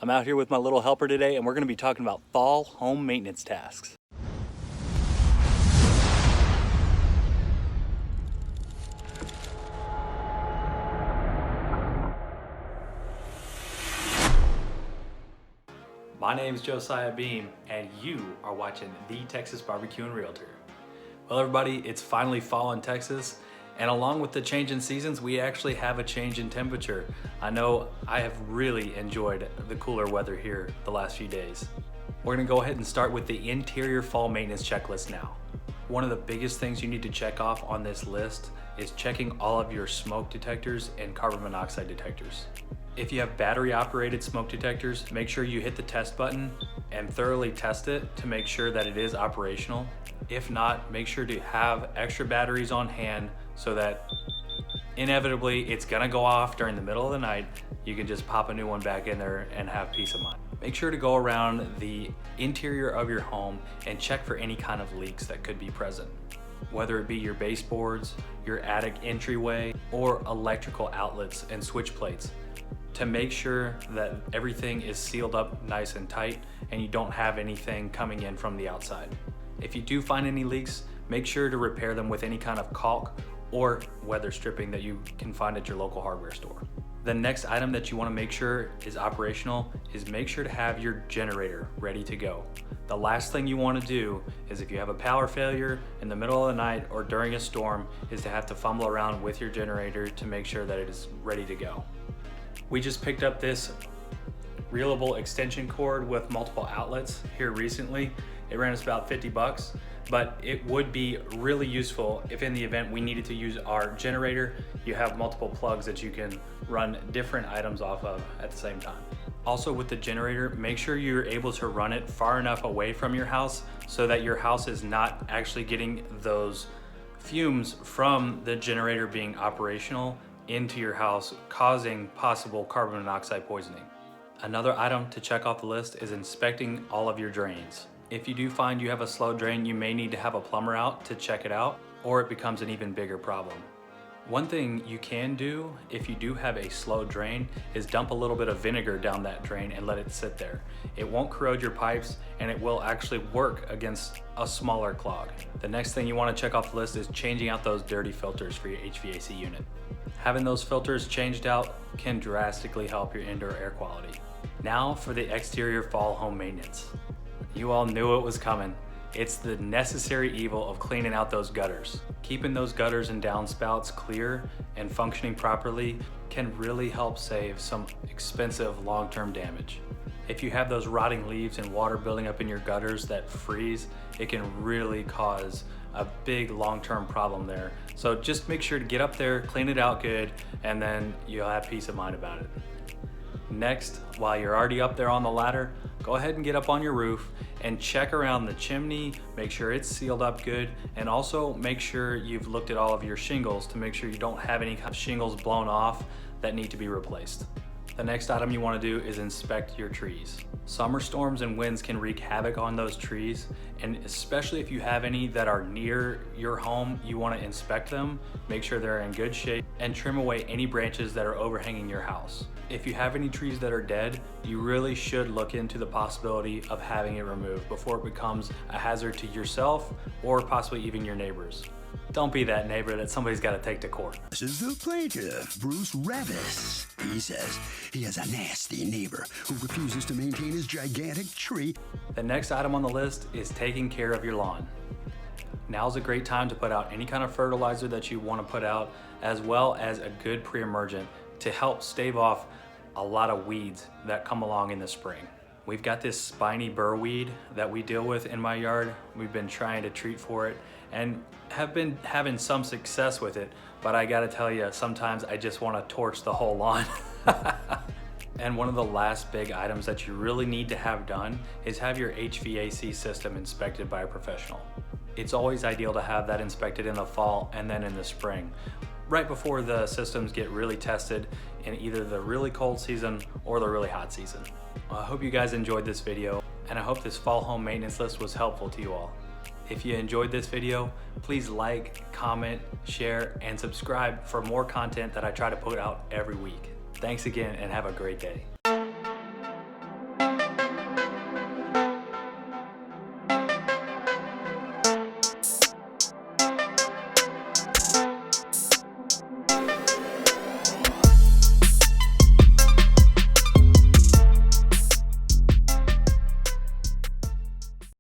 I'm out here with my little helper today, and we're gonna be talking about fall home maintenance tasks. My name is Josiah Beam, and you are watching the Texas BBQ and Realtor. Well, everybody, it's finally fall in Texas, and along with the change in seasons, we actually have a change in temperature. I know I have really enjoyed the cooler weather here the last few days. We're gonna go ahead and start with the interior fall maintenance checklist now. One of the biggest things you need to check off on this list is checking all of your smoke detectors and carbon monoxide detectors. If you have battery operated smoke detectors, make sure you hit the test button and thoroughly test it to make sure that it is operational. If not, make sure to have extra batteries on hand so that inevitably it's gonna go off during the middle of the night. You can just pop a new one back in there and have peace of mind. Make sure to go around the interior of your home and check for any kind of leaks that could be present. Whether it be your baseboards, your attic entryway, or electrical outlets and switch plates, to make sure that everything is sealed up nice and tight and you don't have anything coming in from the outside. If you do find any leaks, make sure to repair them with any kind of caulk or weather stripping that you can find at your local hardware store. The next item that you want to make sure is operational is make sure to have your generator ready to go. The last thing you want to do is, if you have a power failure in the middle of the night or during a storm, is to have to fumble around with your generator to make sure that it is ready to go. We just picked up this reelable extension cord with multiple outlets here recently. It ran us about 50 bucks, but it would be really useful if in the event we needed to use our generator, you have multiple plugs that you can run different items off of at the same time. Also with the generator, make sure you're able to run it far enough away from your house so that your house is not actually getting those fumes from the generator being operational into your house, causing possible carbon monoxide poisoning. Another item to check off the list is inspecting all of your drains. If you do find you have a slow drain, you may need to have a plumber out to check it out, or it becomes an even bigger problem. One thing you can do if you do have a slow drain is dump a little bit of vinegar down that drain and let it sit there. It won't corrode your pipes, and it will actually work against a smaller clog. The next thing you want to check off the list is changing out those dirty filters for your HVAC unit. Having those filters changed out can drastically help your indoor air quality. Now for the exterior fall home maintenance. You all knew it was coming. It's the necessary evil of cleaning out those gutters. Keeping those gutters and downspouts clear and functioning properly can really help save some expensive long-term damage. If you have those rotting leaves and water building up in your gutters that freeze, it can really cause a big long-term problem there. So just make sure to get up there, clean it out good, and then you'll have peace of mind about it. Next, while you're already up there on the ladder, go ahead and get up on your roof and check around the chimney, make sure it's sealed up good, and also make sure you've looked at all of your shingles to make sure you don't have any kind of shingles blown off that need to be replaced. The next item you want to do is inspect your trees. Summer storms and winds can wreak havoc on those trees, and especially if you have any that are near your home, you want to inspect them, make sure they're in good shape, and trim away any branches that are overhanging your house. If you have any trees that are dead, you really should look into the possibility of having it removed before it becomes a hazard to yourself or possibly even your neighbors. Don't be that neighbor that somebody's got to take to court. This is the plaintiff, Bruce Ravis. He says he has a nasty neighbor who refuses to maintain his gigantic tree. The next item on the list is taking care of your lawn. Now's a great time to put out any kind of fertilizer that you want to put out, as well as a good pre-emergent to help stave off a lot of weeds that come along in the spring. We've got this spiny burr weed that we deal with in my yard. We've been trying to treat for it and have been having some success with it, but I gotta tell you, sometimes I just wanna torch the whole lawn. And one of the last big items that you really need to have done is have your HVAC system inspected by a professional. It's always ideal to have that inspected in the fall and then in the spring, right before the systems get really tested in either the really cold season or the really hot season. Well, I hope you guys enjoyed this video, and I hope this fall home maintenance list was helpful to you all. If you enjoyed this video, please like, comment, share, and subscribe for more content that I try to put out every week. Thanks again and have a great day.